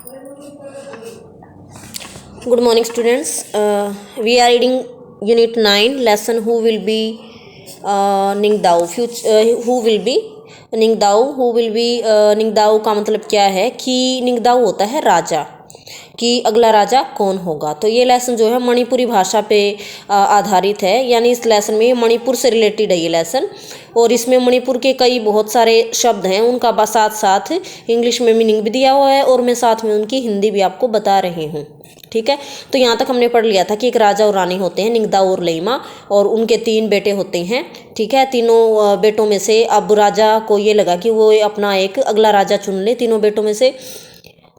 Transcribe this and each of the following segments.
Good morning, students. We are reading Unit 9, lesson Who will be Ningdao. Who will be Ningdao. Who will be Ningdao का मतलब क्या है कि निंगदाओ होता है राजा, कि अगला राजा कौन होगा। तो ये लेसन जो है मणिपुरी भाषा पे आधारित है, यानी इस लेसन में मणिपुर से रिलेटेड है ये लेसन। और इसमें मणिपुर के कई बहुत सारे शब्द हैं, उनका साथ साथ इंग्लिश में मीनिंग भी दिया हुआ है और मैं साथ में उनकी हिंदी भी आपको बता रही हूँ। ठीक है, तो यहाँ तक हमने पढ़ लिया था कि एक राजा और रानी होते हैं, निंगदाओ और लईमा, और उनके 3 बेटे होते हैं। ठीक है, तीनों बेटों में से अब राजा को ये लगा कि वो अपना एक अगला राजा चुन ले तीनों बेटों में से।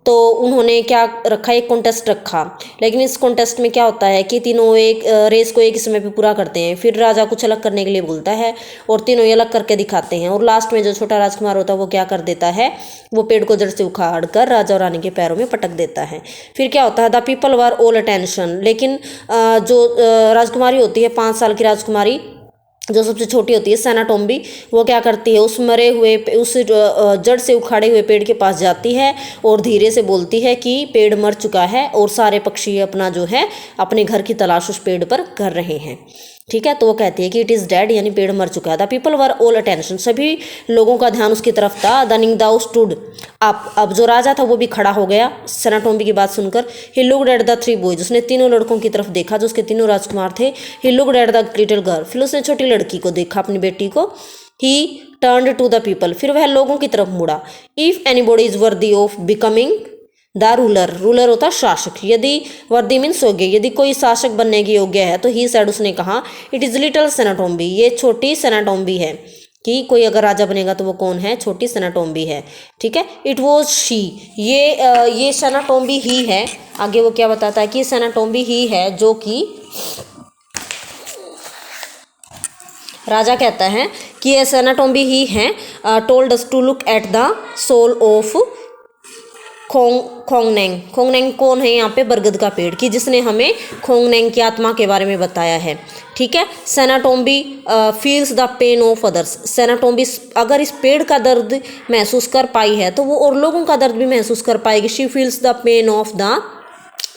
तो उन्होंने क्या रखा, एक कॉन्टेस्ट रखा। लेकिन इस कॉन्टेस्ट में क्या होता है कि तीनों एक रेस को एक ही समय पे पूरा करते हैं। फिर राजा कुछ अलग करने के लिए बोलता है और तीनों ये अलग करके दिखाते हैं, और लास्ट में जो छोटा राजकुमार होता है वो क्या कर देता है, वो पेड़ को जड़ से उखाड़ कर राजा और रानी के पैरों में पटक देता है। फिर क्या होता है, the people were all attention. लेकिन जो राजकुमारी होती है 5 साल की राजकुमारी, जो सबसे छोटी होती है सेनाटोम्बी, वो क्या करती है, उस मरे हुए उस जड़ से उखाड़े हुए पेड़ के पास जाती है और धीरे से बोलती है कि पेड़ मर चुका है और सारे पक्षी अपना जो है अपने घर की तलाश उस पेड़ पर कर रहे हैं। ठीक है, तो वो कहती है कि इट इज़ डेड, यानी पेड़ मर चुका है। The people were all attention, सभी लोगों का ध्यान उसकी तरफ था। द निंगदाओ स्टूड अप, अब जो राजा था वो भी खड़ा हो गया सेनाटोम्बी की बात सुनकर। ही लुक्ड एट द 3 बॉयज, उसने तीनों लड़कों की तरफ देखा जो उसके तीनों राजकुमार थे। He looked at the little girl, फिर उसने छोटी लड़की को देखा, अपनी बेटी को। He turned to the people, फिर वह लोगों की तरफ मुड़ा। If anybody is worthy of becoming the ruler, ruler होता शासक, यदि वर्दी मीन्स योग्य, यदि कोई शासक बनने की योग्य है, तो ही सेड, उसने कहा, इट इज़ लिटिल सेनाटोम्बी, ये छोटी सेनाटोम्बी है, कि कोई अगर राजा बनेगा तो वो कौन है, छोटी सेनाटोम्बी है। ठीक है, इट वॉज शी, ये सेनाटोम्बी ही है। आगे वो क्या बताता है कि सेनाटोम्बी ही है जो कि राजा कहता है कि ये सेनाटोम्बी ही है। Told us to look at the soul of Khongnang. Khongnang कौन है यहाँ पे, बरगद का पेड़, कि जिसने हमें खोंगनेंग की आत्मा के बारे में बताया है। ठीक है, Sanatombi feels the pain of others, Sanatombi अगर इस पेड़ का दर्द महसूस कर पाई है तो वो और लोगों का दर्द भी महसूस कर पाएगी। She feels the pain of the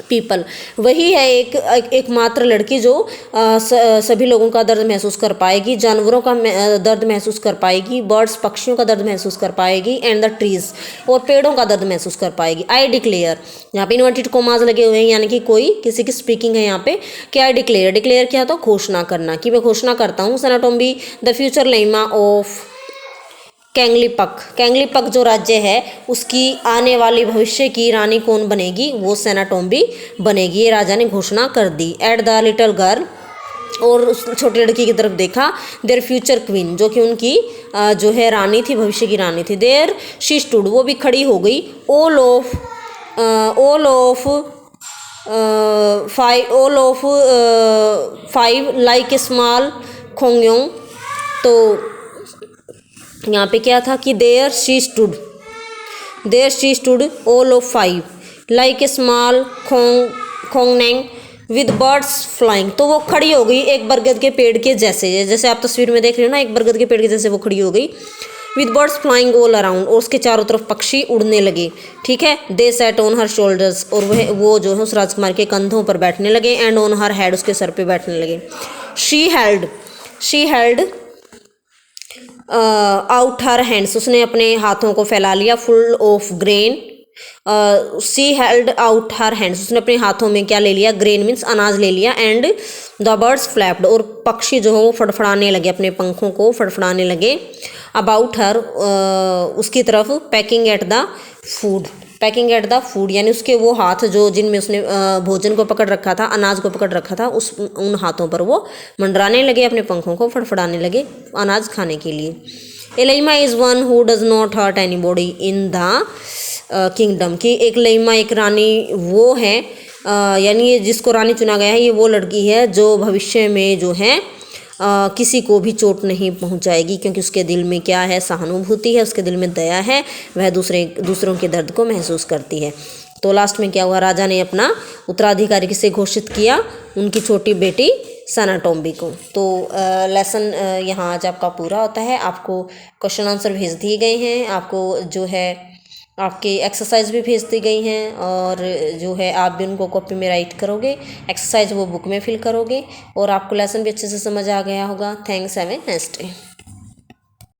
people, वही है एकमात्र लड़की जो सभी लोगों का दर्द महसूस कर पाएगी, जानवरों का दर्द महसूस कर पाएगी, बर्ड्स पक्षियों का दर्द महसूस कर पाएगी, एंड द ट्रीज, और पेड़ों का दर्द महसूस कर पाएगी। आई डिक्लेयर, यहाँ पे इन्वर्टेड कोमास लगे हुए हैं, यानी कि कोई किसी की स्पीकिंग है यहाँ पे। क्या आई डिक्लेयर, डिक्लेयर क्या तो घोषणा करना, कि मैं घोषणा करता हूँ सेनाटोम्बी द फ्यूचर लईमा ऑफ कैंगलीपक, कैंगलीपक जो राज्य है उसकी आने वाली भविष्य की रानी कौन बनेगी, वो सेनाटोम्बी बनेगी, ये राजा ने घोषणा कर दी। एट द लिटिल गर्ल, और उस छोटी लड़की की तरफ देखा। देयर फ्यूचर क्वीन, जो कि उनकी जो है रानी थी, भविष्य की रानी थी। देयर शी स्टूड, वो भी खड़ी हो गई। All of 5 like a small Khongnang, तो यहाँ पे क्या था कि there she stood all of 5 like a small Khongnang with birds flying, तो वो खड़ी हो गई एक बरगद के पेड़ के जैसे, जैसे आप तस्वीर में देख रहे हो ना, एक बरगद के पेड़ के जैसे वो खड़ी हो गई। With birds flying all around, और उसके चारों तरफ पक्षी उड़ने लगे। ठीक है, दे सेट ऑन हर शोल्डर्स, और वो जो है उस राजकुमार के कंधों पर बैठने लगे। एंड ऑन हर हेड, उसके सर पे बैठने लगे। She held out her hands, उसने अपने हाथों को फैला लिया। Full of grain, she held out her hands, उसने अपने हाथों में क्या ले लिया, ग्रेन मीन्स अनाज ले लिया। एंड द बर्ड्स फ्लैप्ड, और पक्षी जो है वो फड़फड़ाने लगे, अपने पंखों को फड़फड़ाने लगे। अबाउट हर, उसकी तरफ। पैकिंग एट द फूड, यानी उसके वो हाथ जो जिनमें उसने भोजन को पकड़ रखा था, अनाज को पकड़ रखा था, उन हाथों पर वो मंडराने लगे, अपने पंखों को फड़फड़ाने लगे अनाज खाने के लिए। A lama is one who does not hurt anybody in the kingdom, की एक लईमा, एक रानी वो है, यानी ये जिसको रानी चुना गया है, ये वो लड़की है जो भविष्य में जो है किसी को भी चोट नहीं पहुंचाएगी, क्योंकि उसके दिल में क्या है, सहानुभूति है, उसके दिल में दया है, वह दूसरों के दर्द को महसूस करती है। तो लास्ट में क्या हुआ, राजा ने अपना उत्तराधिकारी किसे घोषित किया, उनकी छोटी बेटी सेनाटोम्बी को। तो लेसन यहाँ आज आपका पूरा होता है। आपको क्वेश्चन आंसर भेज दिए गए हैं, आपको जो है आपके एक्सरसाइज भी भेज दी गई हैं और जो है आप भी उनको कॉपी में राइट करोगे, एक्सरसाइज वो बुक में फिल करोगे और आपको लेसन भी अच्छे से समझ आ गया होगा। Thanks, have a nice day.